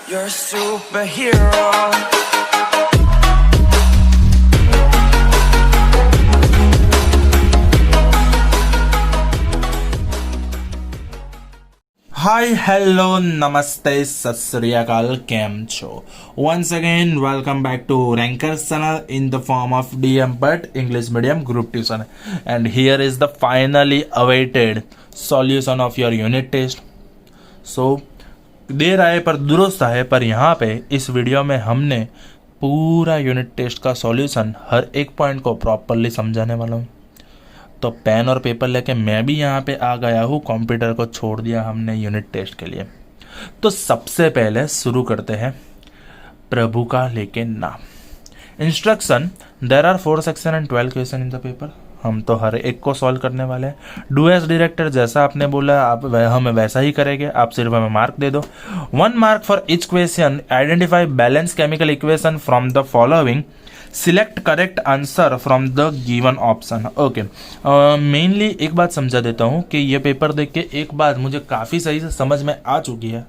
You're a superhero. Hi, hello, namaste, sat sri akal, केम छो? Once again, welcome back to Rankers channel in the form of DM but English medium group tuition. And here is the finally awaited solution of your unit test. So, देर आए पर दुरुस्त आए, पर यहाँ पे इस video में हमने पूरा यूनिट टेस्ट का सॉल्यूशन हर एक पॉइंट को प्रॉपरली समझाने वाला हूँ। तो पेन और पेपर लेके मैं भी यहाँ पे आ गया हूँ, कंप्यूटर को छोड़ दिया हमने यूनिट टेस्ट के लिए। तो सबसे पहले शुरू करते हैं प्रभु का लेके नाम। Instruction, there are 4 section and 12 question in the paper. हम तो हर एक को सॉल्व करने वाले हैं। डू एज डायरेक्टर, जैसा आपने बोला आप हमें वैसा ही करेंगे, आप सिर्फ हमें मार्क दे दो। 1 mark for each question. Identify balance chemical equation from the following. Select correct answer from the given option. Okay, mainly एक बात समझा देता हूँ कि ये पेपर देख के एक बात मुझे काफ़ी सही से समझ में आ चुकी है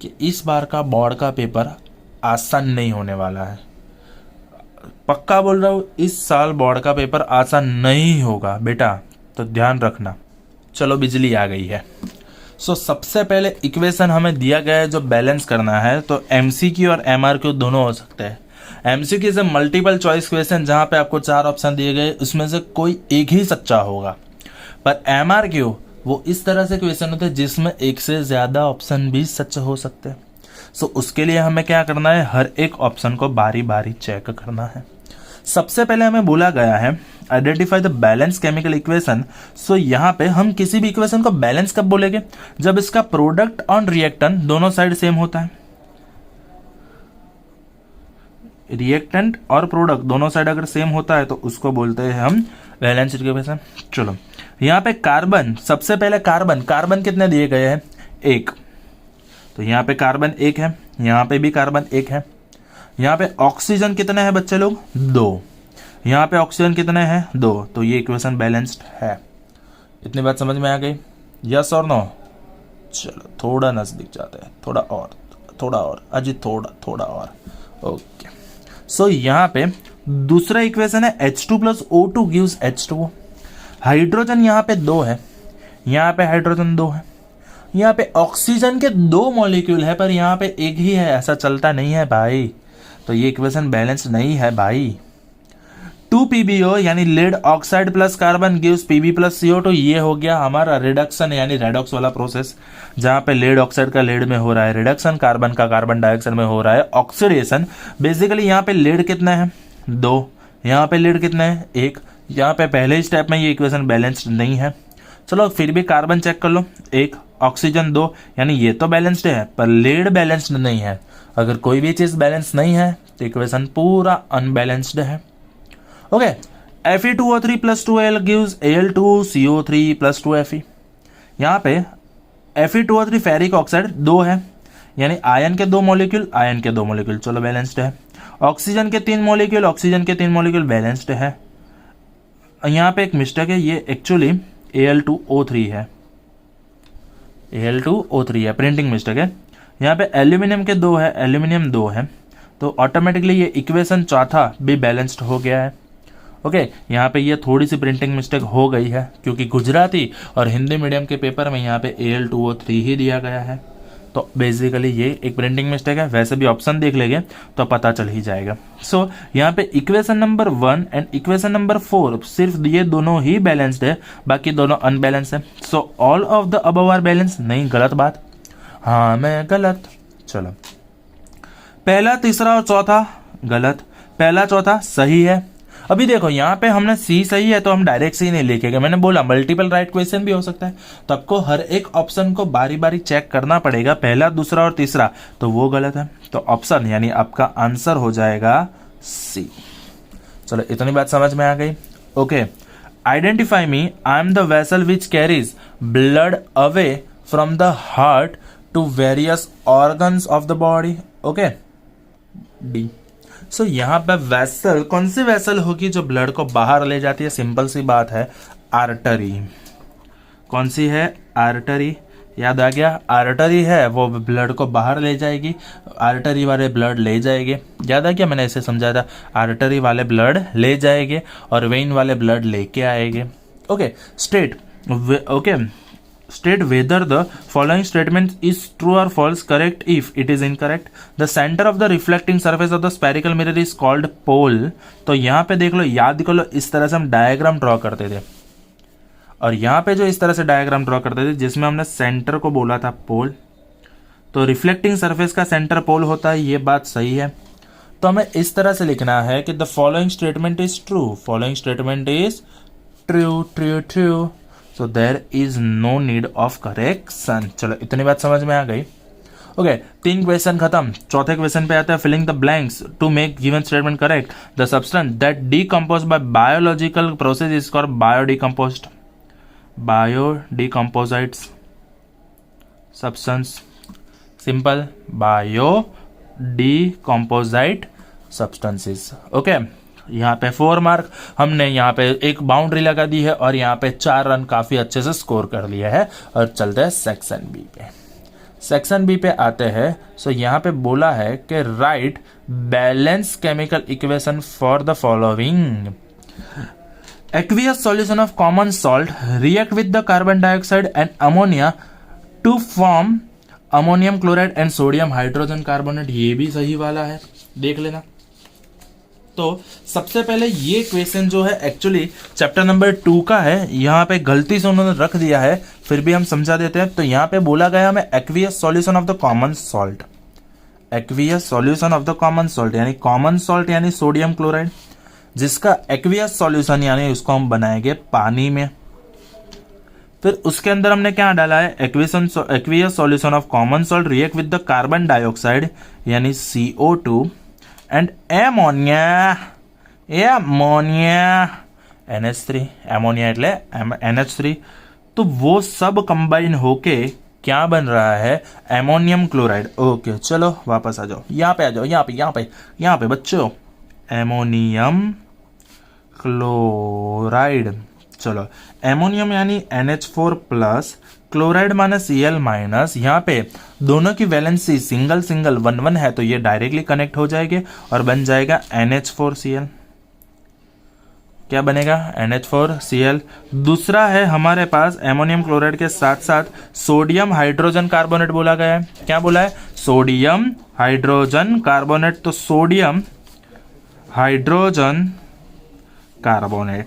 कि इस बार का बोर्ड का पेपर आसान नहीं होने वाला है। पक्का बोल रहा हूँ, इस साल बोर्ड का पेपर आसान नहीं होगा बेटा, तो ध्यान रखना। चलो, बिजली आ गई है। सबसे पहले इक्वेशन हमें दिया गया है जो बैलेंस करना है। तो एमसीक्यू और एमआरक्यू दोनों हो सकते हैं। एमसीक्यू से मल्टीपल चॉइस क्वेश्चन, जहां पे आपको 4 ऑप्शन दिए गए, उसमें से कोई एक ही सच्चा होगा। पर एमआरक्यू वो इस तरह से क्वेश्चन होते हैं जिसमें एक से ज्यादा ऑप्शन भी सच हो सकते हैं। उसके लिए हमें क्या करना है, हर एक ऑप्शन को बारी बारी चेक करना है। सबसे पहले हमें बोला गया है identify the balance chemical equation. यहाँ पे हम किसी भी इक्वेशन को बैलेंस कब बोलेंगे, जब इसका प्रोडक्ट ऑन रिएक्टेंट दोनों साइड सेम होता है। रिएक्टेंट और प्रोडक्ट दोनों साइड अगर सेम होता है तो उसको बोलते हैं हम बैलेंस इक्वेशन। चलो, यहाँ पे कार्बन, सबसे पहले कार्बन कितने दिए गए हैं, 1। तो यहाँ पे कार्बन 1 है, यहाँ पे भी कार्बन 1 है। यहाँ पे ऑक्सीजन कितने हैं बच्चे लोग, 2। यहाँ पे ऑक्सीजन कितने हैं, 2। तो ये इक्वेशन बैलेंस्ड है। इतनी बात समझ में आ गई, यस और नो? चलो, थोड़ा नजदीक जाते हैं, थोड़ा और अजी, थोड़ा और। ओके, यहाँ पे दूसरा इक्वेशन है H2 + O2 gives H2O। Hydrogen यहाँ पे 2 है, यहाँ पे हाइड्रोजन 2 है। यहाँ पे ऑक्सीजन के 2 मॉलिक्यूल है, पर यहाँ पे 1 ही है, ऐसा चलता नहीं है भाई। तो ये इक्वेशन बैलेंस नहीं है भाई। 2PbO यानी lead oxide plus carbon gives Pb + CO2। ये हो गया हमारा रिडक्शन यानी रेडॉक्स वाला प्रोसेस, जहां पे लेड ऑक्साइड का लेड में हो रहा है रिडक्शन, कार्बन का कार्बन डाइऑक्साइड में हो रहा है ऑक्सीडेशन। बेसिकली यहाँ पे लेड कितना है, 2। यहाँ पे लेड कितना है, 1। यहाँ पे पहले स्टेप में ये इक्वेशन बैलेंस्ड नहीं है। चलो, फिर भी कार्बन चेक कर लो, 1, ऑक्सीजन 2, यानी ये तो बैलेंस्ड है, पर लेड बैलेंस्ड नहीं है। अगर कोई भी चीज बैलेंस नहीं है तो इक्वेशन पूरा अनबैलेंस्ड है। Okay, Fe2O3 + 2Al gives Al2CO3 + 2Fe। यहाँ पे Fe2O3 फेरिक ऑक्साइड 2 है, यानी आयन के 2 मॉलिक्यूल, चलो बैलेंस्ड है। ऑक्सीजन के 3 मॉलिक्यूल बैलेंस्ड है। यहाँ पे एक मिस्टेक है, ये एक्चुअली Al2O3 है, Al2O3 है, प्रिंटिंग मिस्टेक है। यहाँ पे एल्यूमिनियम के 2 है, एल्यूमिनियम 2 है, तो ऑटोमेटिकली ये इक्वेशन चौथा भी बैलेंस्ड हो गया है। ओके, यहाँ पे ये थोड़ी सी प्रिंटिंग मिस्टेक हो गई है, क्योंकि गुजराती और हिंदी मीडियम के पेपर में यहाँ पे Al2O3 ही दिया गया है। तो बेसिकली ये एक प्रिंटिंग मिस्टेक है, वैसे भी ऑप्शन देख लेंगे तो पता चल ही जाएगा। यहाँ पे equation number 1 and equation number 4 सिर्फ ये दोनों ही बैलेंस्ड है, बाकी दोनों अनबैलेंस्ड है। All of the above are balance. नहीं, गलत बात, हाँ मैं गलत। चलो, पहला, तीसरा और चौथा गलत, पहला चौथा सही है। अभी देखो, यहाँ पे हमने सी सही है तो हम डायरेक्ट सी नहीं लिखेंगे। मैंने बोला मल्टीपल राइट क्वेश्चन भी हो सकता है, तो आपको हर एक ऑप्शन को बारी बारी चेक करना पड़ेगा, पहला, दूसरा और तीसरा, तो वो गलत है। तो ऑप्शन यानी आपका आंसर हो जाएगा सी। चलो, इतनी बात समझ में आ गई। Okay, identify me, I am the vessel which carries blood away from the heart to various organs of the body. Okay, D. यहाँ पे वेसल, कौन सी वेसल होगी जो ब्लड को बाहर ले जाती है? सिंपल सी बात है, आर्टरी। कौन सी है? आर्टरी। याद आ गया, आर्टरी है वो ब्लड को बाहर ले जाएगी, आर्टरी वाले ब्लड ले जाएंगे। याद आ गया, मैंने ऐसे समझाया था, आर्टरी वाले ब्लड ले जाएंगे और वेन वाले ब्लड लेके आएंगे। Okay, state whether the following statement is true or false. Correct if it is incorrect. The center of the reflecting surface of the spherical mirror is called pole. तो यहाँ पे देख लो, याद कर लो, इस तरह से हम डायग्राम ड्रॉ करते थे, और यहाँ पे जो इस तरह से डायग्राम ड्रॉ करते थे जिसमें हमने सेंटर को बोला था पोल, तो रिफ्लेक्टिंग सरफेस का सेंटर पोल होता है, ये बात सही है। तो हमें इस तरह से लिखना है कि the following statement is true, following statement is true true true, so there is no need of correction. चलो, इतनी बात समझ में आ गई। ओके, 3 क्वेश्चन खत्म। चौथे क्वेश्चन पे आता है filling the blanks to make given statement correct. The substance that decompose by biological process is called biodecomposed, biodecomposites substance, simple, biodecomposite substances. Okay, यहाँ पे 4 मार्क हमने यहाँ पे एक बाउंड्री लगा दी है और यहाँ पे 4 रन काफी अच्छे से स्कोर कर लिया है। और चलते हैं सेक्शन बी पे। सेक्शन बी पे आते हैं। सो यहाँ पे बोला है कि right balance chemical equation for the following. Aqueous solution of common salt react with the carbon dioxide and ammonia to form ammonium chloride and sodium hydrogen carbonate। ये भी सही वाला है, देख लेना। तो सबसे पहले ये क्वेश्चन जो है एक्चुअली चैप्टर नंबर 2 का है, यहाँ पे गलती से उन्होंने रख दिया है, फिर भी हम समझा देते हैं। तो यहाँ पे बोला गया हमें aqueous solution of the common salt, aqueous solution of the common salt यानी कॉमन सॉल्ट यानी सोडियम क्लोराइड, जिसका एक्वियस सॉल्यूशन यानी उसको हम बनाएंगे पानी में। फिर उसके अंदर हमने क्या डाला है, aqueous solution of common salt react with the carbon dioxide यानी CO2 and ammonia NH3, ammonia એટલે NH3। तो वो सब कंबाइन होके क्या बन रहा है, एमोनियम क्लोराइड। ओके, चलो वापस आ जाओ, यहाँ पे आ जाओ, यहाँ पे बच्चों, एमोनियम क्लोराइड। चलो, एमोनियम यानी NH4 प्लस, क्लोराइड माने Cl माइनस। यहाँ पे दोनों की वैलेंसी सिंगल 1 है, तो ये डायरेक्टली कनेक्ट हो जाएंगे और बन जाएगा NH4Cl। क्या बनेगा, NH4Cl। दूसरा है हमारे पास एमोनियम क्लोराइड के साथ साथ सोडियम हाइड्रोजन कार्बोनेट बोला गया है। क्या बोला है, सोडियम हाइड्रोजन कार्बोनेट। तो सोडियम हाइड्रोजन कार्बोनेट,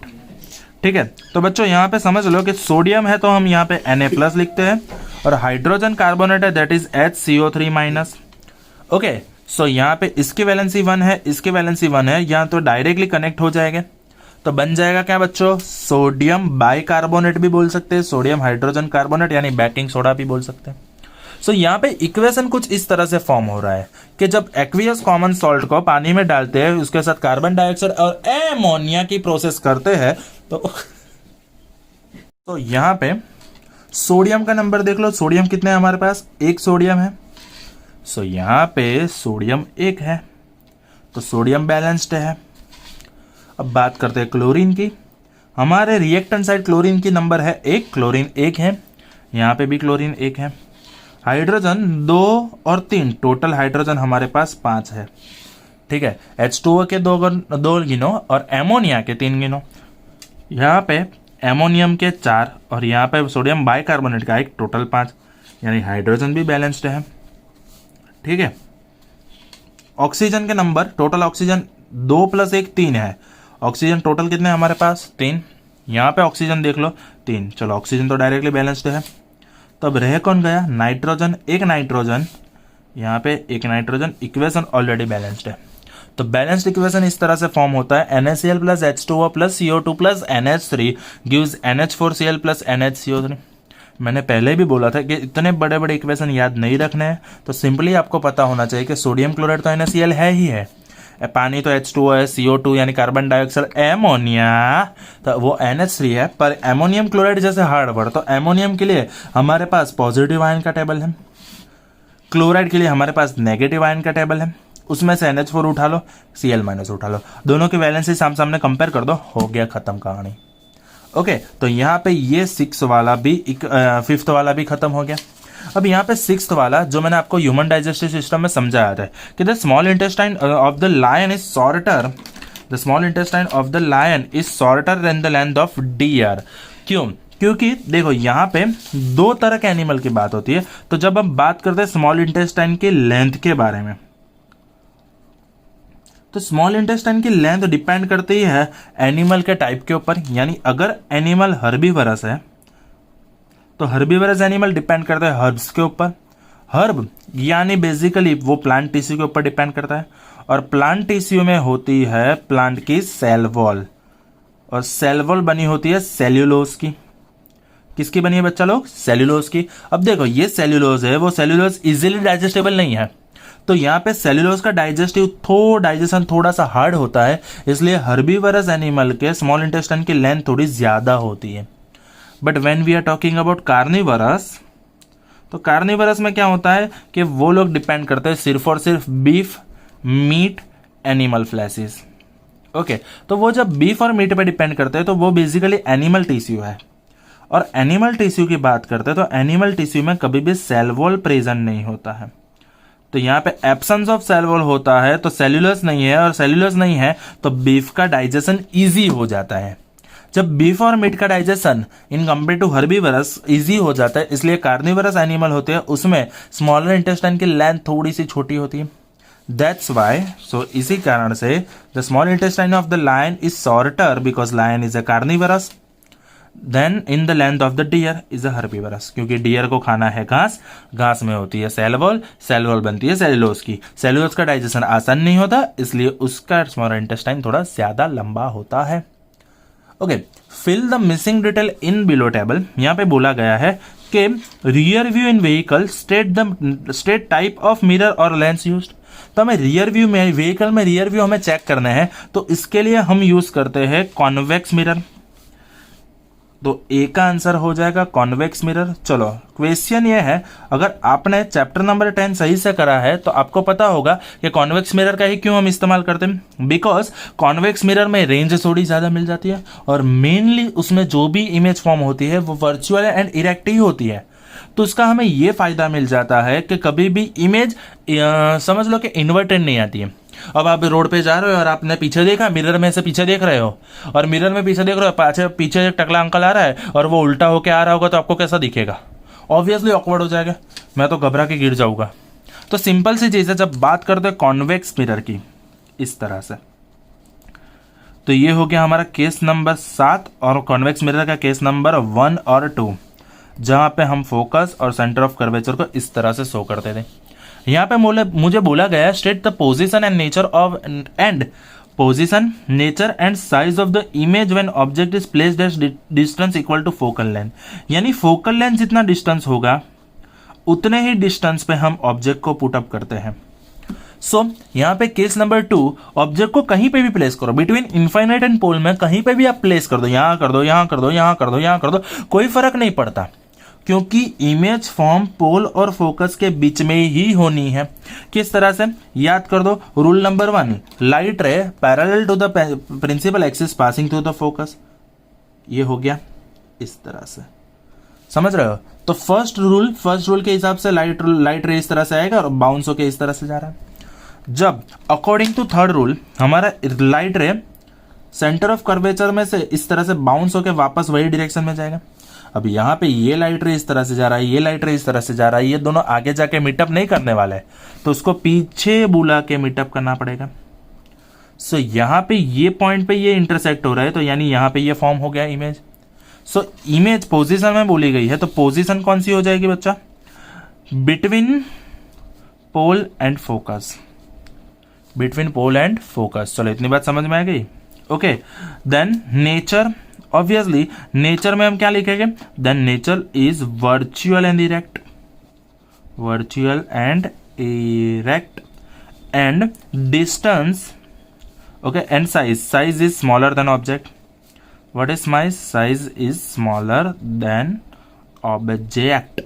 ठीक है। तो बच्चों यहाँ पे समझ लो कि सोडियम है तो हम यहाँ पे Na+ लिखते हैं, और हाइड्रोजन कार्बोनेट है दैट इज HCO3-। ओके, सो यहाँ पे इसकी वैलेंसी 1 है, इसकी वैलेंसी 1 है, यहाँ तो डायरेक्टली कनेक्ट हो जाएंगे। तो बन जाएगा क्या बच्चों, सोडियम बाइकार्बोनेट भी बोल सकते हैं, सोडियम हाइड्रोजन कार्बोनेट यानी बेकिंग सोडा भी बोल सकते हैं। सो यहाँ पे इक्वेशन कुछ इस तरह से फॉर्म हो रहा है कि जब एक्वियस कॉमन सॉल्ट को पानी में डालते हैं, उसके साथ कार्बन डाइऑक्साइड और एमोनिया की प्रोसेस करते हैं, तो यहाँ पे सोडियम का नंबर देख लो, सोडियम कितने हैं हमारे पास, 1 सोडियम है। सो यहाँ पे सोडियम 1 है, तो सोडियम बैलेंस्ड है। अब बात करते हैं क्लोरीन की। हमारे रिएक्टेंट साइड क्लोरीन की नंबर है 1, क्लोरीन 1 है, यहाँ पे भी क्लोरीन 1 है। हाइड्रोजन 2 और 3, टोटल हाइड्रोजन हमारे पास 5 है, ठीक है। H2O के 2 गिनो और एमोनिया के 3 गिनो। यहाँ पे एमोनियम के 4 और यहाँ पे सोडियम बाइकार्बोनेट का 1, टोटल 5, यानी हाइड्रोजन भी बैलेंस्ड है, ठीक है। ऑक्सीजन के नंबर, टोटल ऑक्सीजन 2 + 1 3 है। ऑक्सीजन टोटल कितने हैं हमारे पास, 3। यहाँ पे ऑक्सीजन देख लो 3। चलो, ऑक्सीजन तो डायरेक्टली बैलेंस्ड है। तो अब रह कौन गया, नाइट्रोजन। 1 नाइट्रोजन, यहाँ पे 1 नाइट्रोजन, इक्वेशन ऑलरेडी बैलेंस्ड है। तो बैलेंस्ड इक्वेशन इस तरह से फॉर्म होता है, NaCl + H2O + CO2 + NH3 gives NH4Cl + NHCO3। मैंने पहले भी बोला था कि इतने बड़े बड़े इक्वेशन याद नहीं रखने हैं, तो सिंपली आपको पता होना चाहिए कि सोडियम क्लोराइड तो NaCl है ही है, पानी तो H2O है, CO2 यानी कार्बन डाइऑक्साइड, एमोनिया तो वो NH3 है। पर एमोनियम क्लोराइड जैसे हार्ड वर्ड, तो एमोनियम के लिए हमारे पास पॉजिटिव आयन का टेबल है, क्लोराइड के लिए हमारे पास नेगेटिव आयन का टेबल है। उसमें से NH4 उठा लो, Cl- उठा लो, दोनों की वैलेंसी सामने कंपेयर कर दो, हो गया खत्म कहानी। ओके, तो यहाँ पे ये 5th वाला भी खत्म हो गया। अब यहाँ पे सिक्स्थ वाला जो मैंने आपको ह्यूमन डाइजेस्टिव सिस्टम में समझाया था कि the small intestine of the lion is shorter, the small intestine of the lion is shorter than the length of deer. क्यों? क्योंकि देखो यहाँ पे दो तरह के एनिमल की बात होती है। तो जब हम बात करते हैं स्मॉल इंटेस्टाइन के लेंथ के बारे में, तो स्मॉल इंटेस्टाइन की लेंथ डिपेंड करती है एनिमल के टाइप के ऊपर। यानी अगर एनिमल हर्बीवरस है तो हर्बीवरस एनिमल डिपेंड करता है हर्ब्स के ऊपर। हर्ब यानी बेसिकली वो प्लांट टिश्यू के ऊपर डिपेंड करता है, और प्लांट टिश्यू में होती है प्लांट की सेल वॉल, और सेल वॉल बनी होती है सेल्यूलोज की। किसकी बनी है बच्चा लोग? सेल्यूलोज की। अब देखो ये सेल्यूलोज है, वो सेल्यूलोज इजीली डाइजेस्टेबल नहीं है, तो यहाँ पे सेल्यूलोज का डाइजेशन थोड़ा सा हार्ड होता है, इसलिए हर्बीवरस एनिमल के स्मॉल इंटेस्टाइन की लेंथ थोड़ी ज्यादा होती है। But when we are talking about carnivorous, तो कार्निवरस में क्या होता है कि वो लोग डिपेंड करते हैं सिर्फ और सिर्फ beef, meat, animal fleshes. Okay, तो वो जब बीफ और मीट पे डिपेंड करते हैं तो वो बेसिकली एनिमल टिश्यू है। और एनिमल टिश्यू की बात करते हैं तो एनिमल टिश्यू में कभी भी सेल वॉल प्रेजेंट नहीं होता है। तो यहाँ पे एब्सेंस ऑफ सेल वॉल होता है, तो सेल्यूलोज नहीं है, और सेल्यूलोज नहीं है तो बीफ का डाइजेशन इजी हो जाता है। जब बीफ और मीट का digestion in compare to herbivorous easy हो जाता है, इसलिए कार्निवरस एनिमल होते हैं उसमें स्मॉलर इंटेस्टाइन की लेंथ थोड़ी सी छोटी होती है। दैट्स वाई, सो इसी कारण से the small intestine of the lion is shorter because lion is a carnivorous then in the length of the deer is a herbivorous. क्योंकि डियर को खाना है घास, घास में होती है सेल वॉल, सेल वॉल बनती है सेल्यूलोज की। सेल्यूलोज का डाइजेशन आसान नहीं होता, इसलिए उसका स्मॉल इंटेस्टाइन थोड़ा ज्यादा लंबा होता है। Okay, fill the missing detail in below table. यहाँ पे बोला गया है कि rear view in vehicle state type of mirror और लेंस यूज्ड। तो हमें रियर व्यू में, व्हीकल में रियर व्यू हमें चेक करना है, तो इसके लिए हम यूज करते हैं कॉन्वेक्स मिरर। तो ए का आंसर हो जाएगा कॉन्वेक्स मिरर। चलो क्वेश्चन ये है, अगर आपने चैप्टर नंबर 10 सही से करा है तो आपको पता होगा कि कॉन्वेक्स मिरर का ही क्यों हम इस्तेमाल करते हैं। बिकॉज कॉन्वेक्स मिरर में रेंज थोड़ी ज्यादा मिल जाती है, और मेनली उसमें जो भी इमेज फॉर्म होती है वो वर्चुअल एंड इरेक्ट ही होती है। तो उसका हमें ये फायदा मिल जाता है कि कभी भी इमेज समझ लो कि इन्वर्टेड नहीं आती है। अब आप रोड पे जा रहे हो और आपने पीछे देखा, मिरर में से पीछे देख रहे हो, और मिरर में पीछे देख रहे हो, पीछे एक टकला अंकल आ रहा है और वो उल्टा होके आ रहा होगा, तो आपको कैसा दिखेगा? ऑब्वियसली ऑकवर्ड हो जाएगा, मैं तो घबरा के गिर जाऊंगा। तो सिंपल सी चीज है, जब बात करते हैं कॉन्वेक्स मिरर की इस तरह से, तो ये हो गया हमारा केस नंबर 7, और कॉन्वेक्स मिरर का केस नंबर 1 और 2, जहां पे हम फोकस और सेंटर ऑफ कर्वेचर को इस तरह से शो करते थे। यहाँ पे मुझे बोला गया state the position and nature of position, nature and size of the image when object is placed at distance equal to focal length. यानी फोकल लेंथ जितना डिस्टेंस होगा उतने ही डिस्टेंस पे हम ऑब्जेक्ट को पुट अप करते हैं। सो यहाँ पे केस नंबर 2, ऑब्जेक्ट को कहीं पे भी प्लेस करो, बिटवीन इनफाइनाइट एंड पोल में कहीं पे भी आप प्लेस कर दो, यहां कर दो, यहां कर दो, यहां कर दो, यहां कर दो, कोई फर्क नहीं पड़ता, क्योंकि इमेज फॉर्म पोल और फोकस के बीच में ही होनी है। किस तरह से? याद कर दो rule number 1, light ray parallel to the principal axis passing through the focus. ये हो गया इस तरह से, समझ रहे हो? तो फर्स्ट रूल के हिसाब से लाइट रे इस तरह से आएगा और बाउंस होके इस तरह से जा रहा है। जब अकॉर्डिंग टू थर्ड रूल हमारा लाइट रे सेंटर ऑफ कर्वेचर में से इस तरह से बाउंस होके वापस वही डायरेक्शन में जाएगा। अब यहाँ पे ये लाइट रे इस तरह से जा रहा है, ये लाइट रे इस तरह से जा रहा है, ये दोनों आगे जाके मीटअप नहीं करने वाले हैं, तो उसको पीछे बुला के मीटअप करना पड़ेगा। सो यहाँ पे ये पॉइंट पे ये इंटरसेक्ट हो रहा है, तो यानी यहाँ पे ये फॉर्म हो गया इमेज। सो इमेज पोजीशन में बोली गई है, तो पोजीशन कौन सी हो जाएगी बच्चा? Between pole and focus, between pole and focus. चलो इतनी बात समझ में आ गई। Okay, then nature, obviously nature में हम क्या लिखेंगे? Then nature is virtual and erect, virtual and erect, and distance, okay, and size is smaller than object. What is size is smaller than object.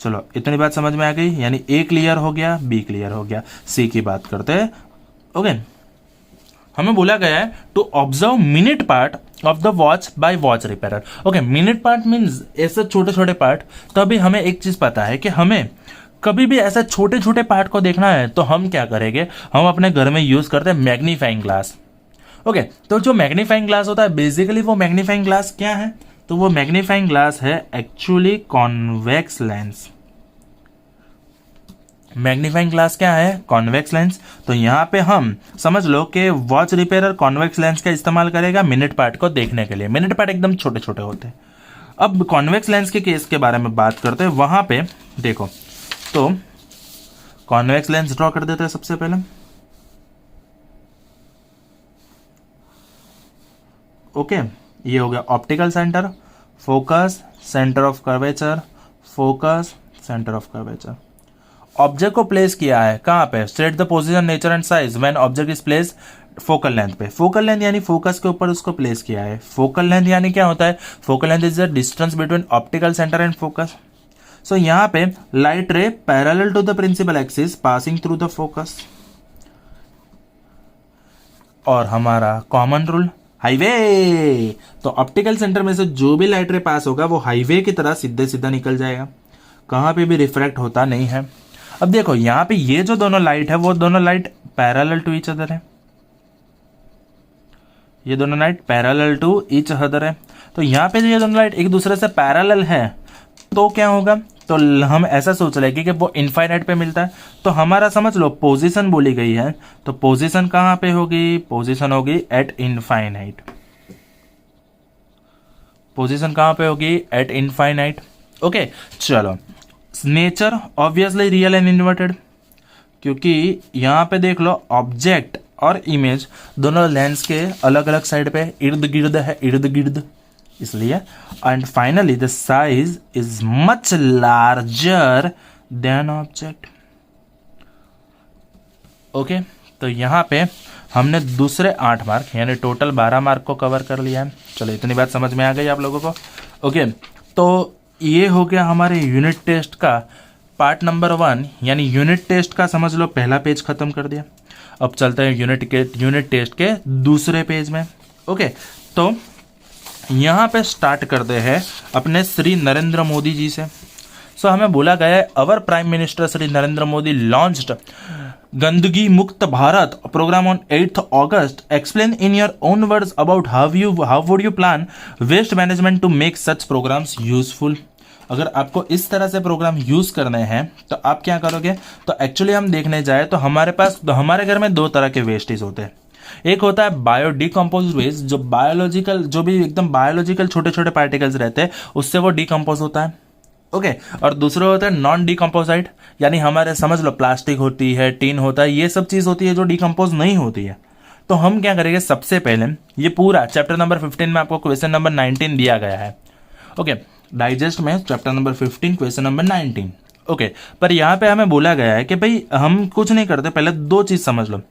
चलो इतनी बात समझ में आ गई, यानी ए क्लियर हो गया, बी क्लियर हो गया। सी की बात करते हैं। ओके, हमें बोला गया है to observe minute part of the watch by watch repairer. Okay, minute part means ऐसे छोटे छोटे पार्ट। तो अभी हमें एक चीज पता है कि हमें कभी भी ऐसे छोटे छोटे पार्ट को देखना है तो हम क्या करेंगे, हम अपने घर में यूज करते हैं मैग्नीफाइंग ग्लास। ओके, तो जो मैग्नीफाइंग ग्लास होता है बेसिकली वो मैग्नीफाइंग ग्लास क्या है, तो वो मैग्नीफाइंग ग्लास है actually convex lens. Magnifying glass क्या है, कॉन्वेक्स लेंस। तो यहाँ पे हम समझ लो कि वॉच रिपेयरर कॉन्वेक्स लेंस का इस्तेमाल करेगा मिनट पार्ट को देखने के लिए। मिनट पार्ट एकदम छोटे छोटे होते हैं। अब कॉन्वेक्स लेंस के केस के बारे में बात करते हैं। वहां पे देखो, तो कॉन्वेक्स लेंस ड्रॉ कर देते हैं सबसे पहले। ओके, ये हो गया optical centre, focus, centre of curvature, focus, centre of curvature. Object को प्लेस किया है कहाँ पे, state the position, nature and size when object is place focal length पे। फोकल लेंथ यानी फोकस के ऊपर उसको प्लेस किया है। फोकल लेंथ यानी क्या होता है, focal length is the distance between optical centre and focus. So यहाँ पे light ray parallel to the principal axis passing through the focus. और हमारा कॉमन रूल हाईवे, तो ऑप्टिकल सेंटर में से जो भी लाइट रे पास होगा वो हाईवे की तरह सीधे सीधा निकल जाएगा, कहां पे भी रिफ्रैक्ट होता नहीं है। अब देखो यहां पे ये जो दोनों लाइट है वो दोनों light parallel to each other है, ये दोनों light parallel to each other है। तो यहां पे ये दोनों लाइट एक दूसरे से पैरेलल है तो क्या होगा, तो हम ऐसा सोच रहे कि वो इनफाइनाइट पे मिलता है। तो हमारा समझ लो पोजीशन बोली गई है, तो पोजीशन कहां पे होगी, पोजीशन होगी एट इनफाइनाइट। पोजीशन कहां पे होगी, एट इनफाइनाइट। ओके, चलो nature obviously real and inverted, क्योंकि यहां पे देख लो ऑब्जेक्ट और इमेज दोनों लेंस के अलग अलग साइड पे इर्द गिर्द है, इर्द गिर्द इसलिए। And finally the size is much larger than object. Okay, तो यहां पे हमने दूसरे 8 मार्क यानी टोटल 12 मार्क को कवर कर लिया है। चलो इतनी बात समझ में आ गई आप लोगों को। ओके, तो ये हो गया हमारे यूनिट टेस्ट का पार्ट नंबर 1 यानी यूनिट टेस्ट का समझ लो पहला पेज खत्म कर दिया। अब चलते हैं यूनिट टेस्ट के दूसरे पेज में। ओके, तो यहाँ पे स्टार्ट करते हैं अपने श्री नरेंद्र मोदी जी से। सो हमें बोला गया है our prime minister Shri Narendra Modi launched गंदगी मुक्त Bharat program on 8th August. Explain in your own words about how would you plan waste management to make such programs useful. अगर आपको इस तरह से प्रोग्राम यूज करने हैं तो आप क्या करोगे, तो एक्चुअली हम देखने जाए तो हमारे घर में 2 तरह के वेस्टेज होते हैं। एक होता है बायो डिकम्पोज वेस्ट, जो बायोलॉजिकल जो भी एकदम बायोलॉजिकल छोटे छोटे पार्टिकल्स रहते हैं उससे वो डिकम्पोज होता है। ओके, और दूसरा होता है नॉन डिकम्पोजाइट, यानी हमारे समझ लो प्लास्टिक होती है, टीन होता है, ये सब चीज होती है जो डिकम्पोज नहीं होती है। तो हम क्या करेंगे, सबसे पहले ये पूरा चैप्टर नंबर 15 में आपको क्वेश्चन नंबर 19 दिया गया है। ओके, डाइजेस्ट में chapter number 15 question number 19। Okay, पर यहाँ पे हमें बोला गया है कि भाई हम कुछ नहीं करते, पहले 2 चीज समझ लो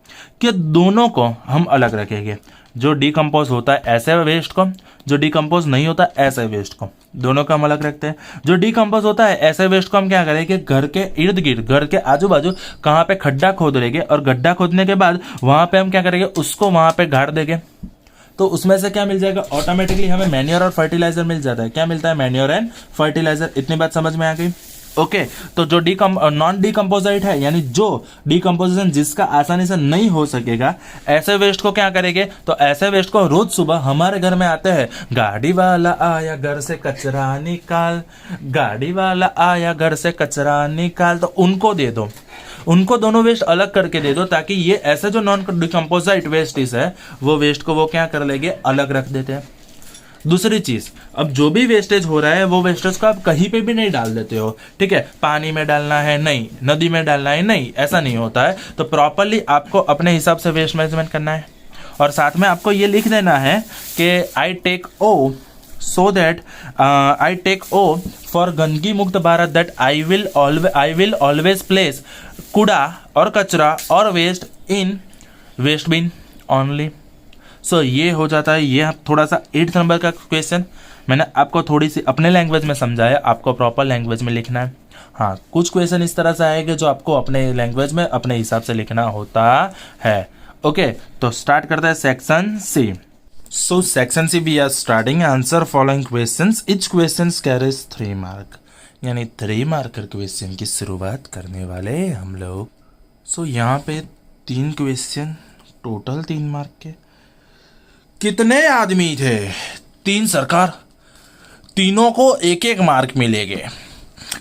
कि दोनों को हम अलग रखेंगे। जो डिकम्पोज होता है ऐसे वेस्ट को, जो डिकम्पोज नहीं होता ऐसे वेस्ट को, दोनों को हम अलग रखते हैं। जो डिकम्पोज होता है ऐसे वेस्ट को हम क्या करेंगे, घर के इर्द गिर्द, घर के आजू बाजू कहाँ पे खड्डा खोद लेंगे और गड्ढा खोदने के बाद वहां पे हम क्या करेंगे, उसको वहां पे गाड़ देंगे। तो उसमें से क्या मिल जाएगा, ऑटोमेटिकली हमें मैन्योर और फर्टिलाइजर मिल जाता है। क्या मिलता है, मैन्योर एंड फर्टिलाइजर। इतनी बात समझ में आ गई। ओके, तो जो नॉन डिकम्पोजाइट है यानी जो डिकम्पोजिशन जिसका आसानी से नहीं हो सकेगा, ऐसे वेस्ट को क्या करेंगे, तो ऐसे वेस्ट को रोज सुबह हमारे घर में आते हैं, गाड़ी वाला आया घर से कचरा निकाल, गाड़ी वाला आया घर से कचरा निकाल, तो उनको दे दो, उनको दोनों वेस्ट अलग करके दे दो, ताकि ये ऐसे जो नॉन डिकम्पोजाइट वेस्टेज है वो वेस्ट को वो क्या कर लेंगे, अलग रख देते हैं। दूसरी चीज, अब जो भी वेस्टेज हो रहा है वो वेस्टेज को आप कहीं पे भी नहीं डाल देते हो, ठीक है। पानी में डालना है नहीं, नदी में डालना है नहीं, ऐसा नहीं होता है। तो प्रॉपरली आपको अपने हिसाब से वेस्ट मैनेजमेंट करना है। और साथ में आपको ये लिख देना है कि आई टेक ओ so that I take O for गंदगी मुक्त Bharat, that I will always place कूड़ा और कचरा और वेस्ट इन वेस्ट बिन ओनली। सो ये हो जाता है। ये थोड़ा सा 8th नंबर का क्वेश्चन मैंने आपको थोड़ी सी अपने लैंग्वेज में समझाया, आपको प्रॉपर लैंग्वेज में लिखना है। हाँ, कुछ क्वेश्चन इस तरह से आएंगे जो आपको अपने लैंग्वेज में अपने हिसाब से लिखना होता है। ओके, तो स्टार्ट करते हैं section C. So section C we are starting answer following questions, each questions carries 3 mark, यानी 3 मार्कर क्वेश्चन की शुरुआत करने वाले हम लोग। सो यहाँ पे 3 क्वेश्चन, टोटल 3 मार्क के। कितने आदमी थे? 3 सरकार, तीनों को 1-1 मार्क मिलेंगे।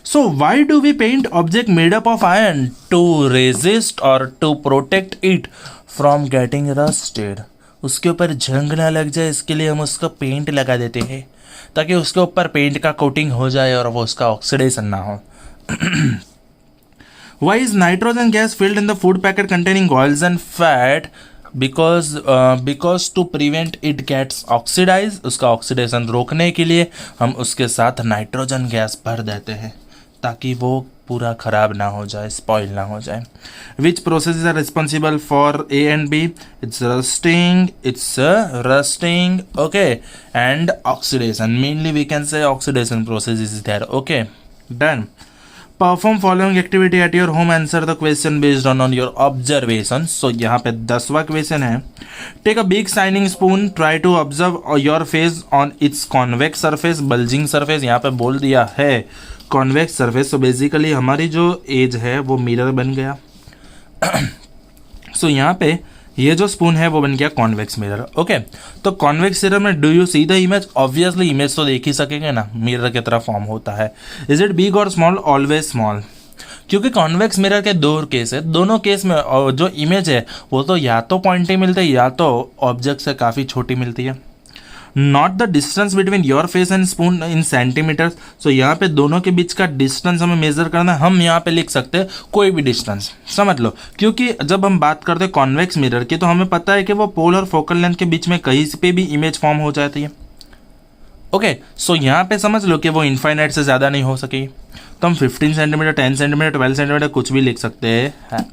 So why do we paint object made up of iron? To resist or to protect it from getting rusted. उसके ऊपर जंग ना लग जाए इसके लिए हम उसका पेंट लगा देते हैं, ताकि उसके ऊपर पेंट का कोटिंग हो जाए और वो उसका ऑक्सीडेशन ना हो। Why is nitrogen gas filled in the food packet containing oils and fat? Because to prevent it gets oxidized, उसका ऑक्सीडेशन रोकने के लिए हम उसके साथ नाइट्रोजन गैस भर देते हैं ताकि वो पूरा खराब ना हो जाए, स्पॉइल ना हो जाए। Which processes are responsible for A and B? It's rusting, okay, and oxidation. Mainly we can say oxidation process is there. Okay, done. Perform following activity at your home. Answer the question based on your observations. So यहाँ पे 10वां question है। Take a big shining spoon. Try to observe your face on its convex surface, bulging surface. यहाँ पे बोल दिया है convex surface. So basically हमारी जो एज है वो मिरर बन गया। So यहाँ पे ये जो स्पून है वो बन गया कॉन्वेक्स मिरर। ओके, तो कॉन्वेक्स मिरर में do you see the image? Obviously image तो देख ही सकेंगे ना, मिरर की तरह फॉर्म होता है। इज इट बिग और स्मॉल? ऑलवेज स्मॉल, क्योंकि कॉन्वेक्स मिरर के 2 केस है। दोनों केस में जो इमेज है वो तो या तो पॉइंटी मिलती है या तो ऑब्जेक्ट से काफ़ी छोटी मिलती है। Not the distance between your face and spoon in centimetres. So यहाँ पे दोनों के बीच का डिस्टेंस हमें मेजर करना है। हम यहाँ पे लिख सकते हैं कोई भी डिस्टेंस, समझ लो, क्योंकि जब हम बात करते हैं कॉन्वेक्स मिरर की तो हमें पता है कि वो पोल और फोकल लेंथ के बीच में कहीं पे भी इमेज फॉर्म हो जाती है। ओके, सो यहाँ पे समझ लो कि वो इनफाइनाइट से ज़्यादा नहीं हो सकेगी, तो हम 15 सेंटीमीटर, 10 सेंटीमीटर, 12 सेंटीमीटर कुछ भी लिख सकते हैं।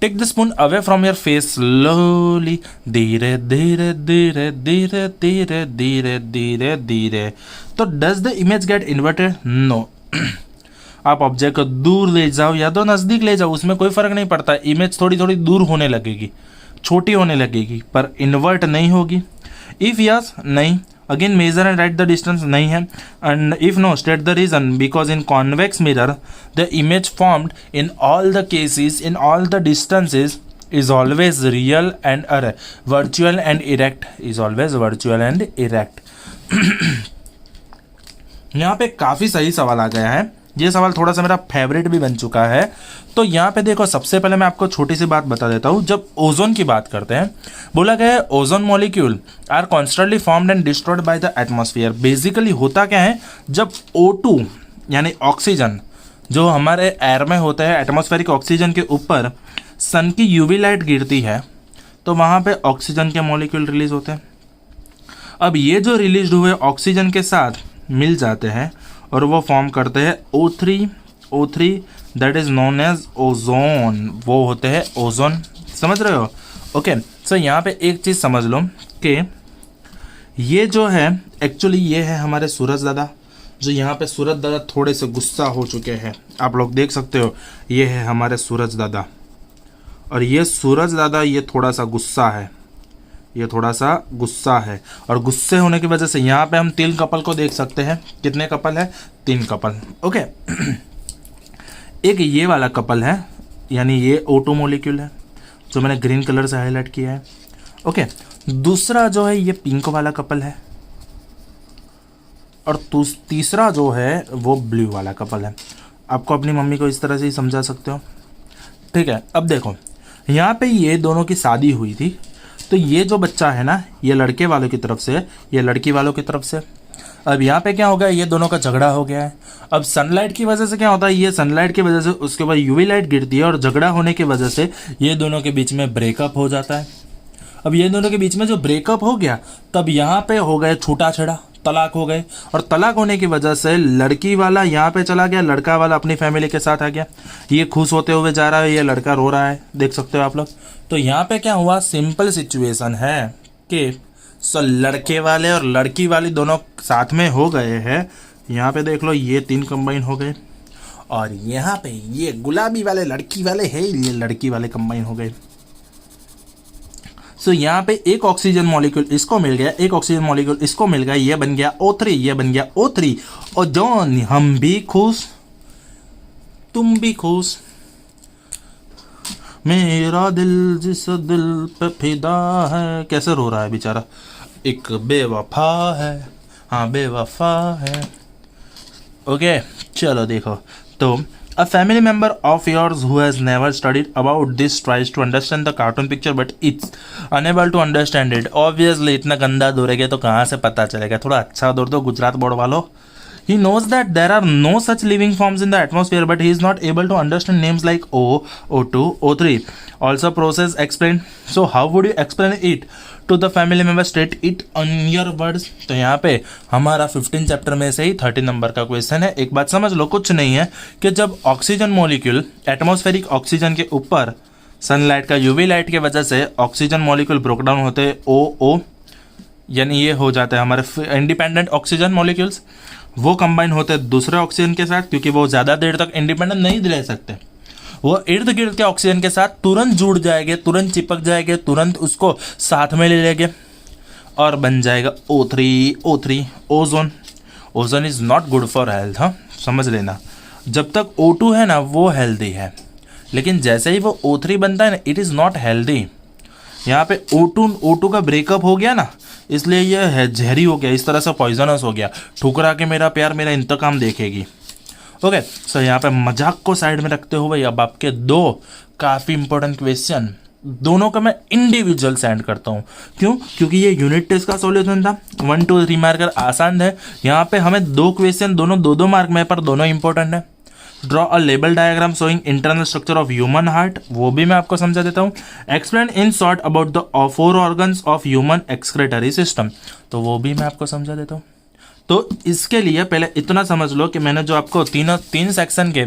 Take the spoon away from your face slowly, धीरे धीरे धीरे धीरे धीरे धीरे धीरे धीरे। तो does the image get inverted? No. आप ऑब्जेक्ट को दूर ले जाओ या तो नज़दीक ले जाओ, उसमें कोई फर्क नहीं पड़ता। इमेज थोड़ी थोड़ी दूर होने लगेगी, छोटी होने लगेगी, पर इन्वर्ट नहीं होगी। इफ यस, नहीं। Again measure and write the distance, नहीं है। And if no, state the reason. Because in convex mirror the image formed in all the cases in all the distances is always real and virtual and erect, is always virtual and erect। यहाँ पे काफ़ी सही सवाल आ गया है। ये सवाल थोड़ा सा मेरा फेवरेट भी बन चुका है। तो यहाँ पे देखो, सबसे पहले मैं आपको छोटी सी बात बता देता हूँ। जब ओजोन की बात करते हैं, बोला गया है ozone molecule are constantly formed and destroyed by the atmosphere. Basically होता क्या है, जब O2 यानी ऑक्सीजन जो हमारे एयर में होता है, एटमॉस्फेरिक ऑक्सीजन के ऊपर सन की यूवी लाइट गिरती है तो वहाँ पे ऑक्सीजन के मॉलिक्यूल रिलीज होते हैं। अब ये जो रिलीज हुए ऑक्सीजन के साथ मिल जाते हैं और वो फॉर्म करते हैं O3 that is known as ozone. वो होते हैं ओजोन, समझ रहे हो? ओके, सो यहाँ पे एक चीज़ समझ लो कि ये जो है एक्चुअली ये है हमारे सूरज दादा। जो यहाँ पे सूरज दादा थोड़े से गुस्सा हो चुके हैं, आप लोग देख सकते हो। ये है हमारे सूरज दादा और ये सूरज दादा ये थोड़ा सा गुस्सा है, ये थोड़ा सा गुस्सा है। और गुस्से होने की वजह से यहाँ पे हम 3 कपल को देख सकते हैं। कितने कपल है? 3 कपल। ओके, एक ये वाला कपल है, यानी ये O2 मॉलिक्यूल है जो मैंने ग्रीन कलर से हाईलाइट किया है। ओके, दूसरा जो है ये पिंक वाला कपल है और तीसरा जो है वो ब्लू वाला कपल है। आपको अपनी मम्मी को इस तरह से ही समझा सकते हो, ठीक है? अब देखो, यहाँ पे ये दोनों की शादी हुई थी, तो ये जो बच्चा है ना, ये लड़के वालों की तरफ से, ये लड़की वालों की तरफ से। अब यहाँ पे क्या हो गया, ये दोनों का झगड़ा हो गया है। अब सनलाइट की वजह से क्या होता है, ये सनलाइट की वजह से उसके बाद यूवी लाइट गिरती है और झगड़ा होने की वजह से ये दोनों के बीच में ब्रेकअप हो जाता है। अब ये दोनों के बीच में जो ब्रेकअप हो गया, तब यहाँ पे हो गए छूटा छेड़ा, तलाक हो गए। और तलाक होने की वजह से लड़की वाला यहाँ पे चला गया, लड़का वाला अपनी फैमिली के साथ आ गया। ये खुश होते हुए जा रहा है, ये लड़का रो रहा है, देख सकते हो आप लोग। तो यहाँ पे क्या हुआ, सिंपल सिचुएशन है कि लड़के वाले और लड़की वाली दोनों साथ में हो गए हैं। यहाँ पे देख लो, ये 3 कंबाइन हो गए और यहाँ पे ये गुलाबी वाले लड़की वाले है, ये लड़की वाले कंबाइन हो गए। सो यहाँ पे एक ऑक्सीजन मॉलिक्यूल इसको मिल गया, एक ऑक्सीजन मॉलिक्यूल इसको मिल गया, ये बन गया O3, ये बन गया O3। ओजोन, हम भी खुश तुम भी खुश, मेरा दिल जिस दिल पे फिदा है। कैसे रो रहा है बेचारा, एक बेवफा है, हाँ बेवफा है। ओके चलो देखो, तो a family member of yours who has never studied about this tries to understand the cartoon picture but it's unable to understand it. Obviously इतना गंदा दौड़ेगा तो कहाँ से पता चलेगा, थोड़ा अच्छा दौड़ दो गुजरात बोर्ड वालों। He knows that there are no such living forms in the atmosphere but he is not able to understand names like O, O2, O3. Also process explained. So how would you explain it to the family member? State it on your words. तो यहाँ पे हमारा 15 chapter में से ही 30 number का question है। एक बात समझ लो, कुछ नहीं है कि जब ऑक्सीजन मॉलिक्यूल एटमॉस्फेरिक ऑक्सीजन के ऊपर सनलाइट का यूवी लाइट की वजह से ऑक्सीजन मॉलिक्यूल ब्रोक डाउन होते हैं ओ, यानी ये हो जाता है हमारे इंडिपेंडेंट ऑक्सीजन मॉलिक्यूल्स, वो कंबाइन होते हैं दूसरे ऑक्सीजन के साथ, क्योंकि वो ज़्यादा देर तक इंडिपेंडेंट नहीं रह सकते। वो इर्द गिर्द के ऑक्सीजन के साथ तुरंत जुड़ जाएंगे, तुरंत चिपक जाएंगे, तुरंत उसको साथ में ले लेंगे और बन जाएगा O3 ozone. Ozone is not good for health, हाँ समझ लेना। जब तक O2 है ना वो हेल्दी है, लेकिन जैसे ही वो O3 बनता है ना इट इज़ नॉट हेल्दी। यहाँ पे O2 का ब्रेकअप हो गया ना, इसलिए ये है जहरी हो गया, इस तरह से पॉइजनस हो गया। ठुकरा के मेरा प्यार मेरा इंतकाम देखेगी। ओके सो यहाँ पे मजाक को साइड में रखते हुए अब आपके दो काफ़ी इंपॉर्टेंट क्वेश्चन, दोनों का मैं इंडिविजुअल सेंड करता हूँ। क्यों? क्योंकि ये यूनिट टेस्ट का सॉल्यूशन था, 1 2 3 मार्कर आसान है। यहाँ पे हमें दो क्वेश्चन दोनों 2 मार्क में, पर दोनों इंपॉर्टेंट है। Draw a label diagram showing internal structure of human heart, वो भी मैं आपको समझा देता हूँ। Explain in short about the 4 organs of human excretory system, तो वो भी मैं आपको समझा देता हूँ। तो इसके लिए पहले इतना समझ लो कि मैंने जो आपको तीन सेक्शन के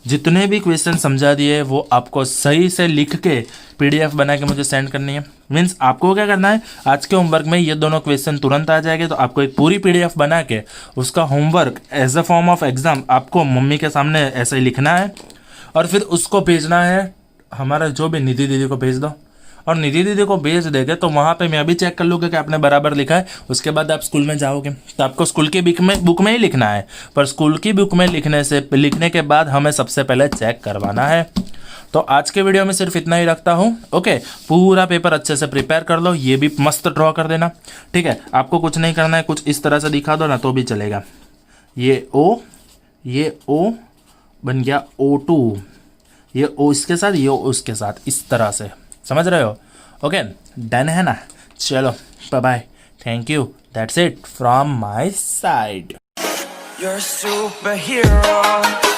जितने भी क्वेश्चन समझा दिए वो आपको सही से लिख के PDF बना के मुझे सेंड करनी है। मीन्स आपको क्या करना है, आज के होमवर्क में ये दोनों क्वेश्चन तुरंत आ जाएंगे, तो आपको एक पूरी PDF बना के उसका homework as a form of exam आपको मम्मी के सामने ऐसे ही लिखना है और फिर उसको भेजना है हमारा जो भी निधि दीदी को भेज दो। और निधि दीदी को भेज देंगे तो वहाँ पे मैं अभी चेक कर लूँगा कि आपने बराबर लिखा है। उसके बाद आप स्कूल में जाओगे तो आपको स्कूल की बुक में ही लिखना है, पर स्कूल की बुक में लिखने के बाद हमें सबसे पहले चेक करवाना है। तो आज के वीडियो में सिर्फ इतना ही रखता हूँ। ओके, पूरा पेपर अच्छे से प्रिपेयर कर लो, ये भी मस्त ड्रॉ कर देना, ठीक है। आपको कुछ नहीं करना है, कुछ इस तरह से दिखा दो ना तो भी चलेगा। ये O बन गया O2, ये O इसके साथ, ये O उसके साथ, इस तरह से, समझ रहे हो? ओके डन है ना? चलो bye bye, thank you, that's it from my side. You're a superhero.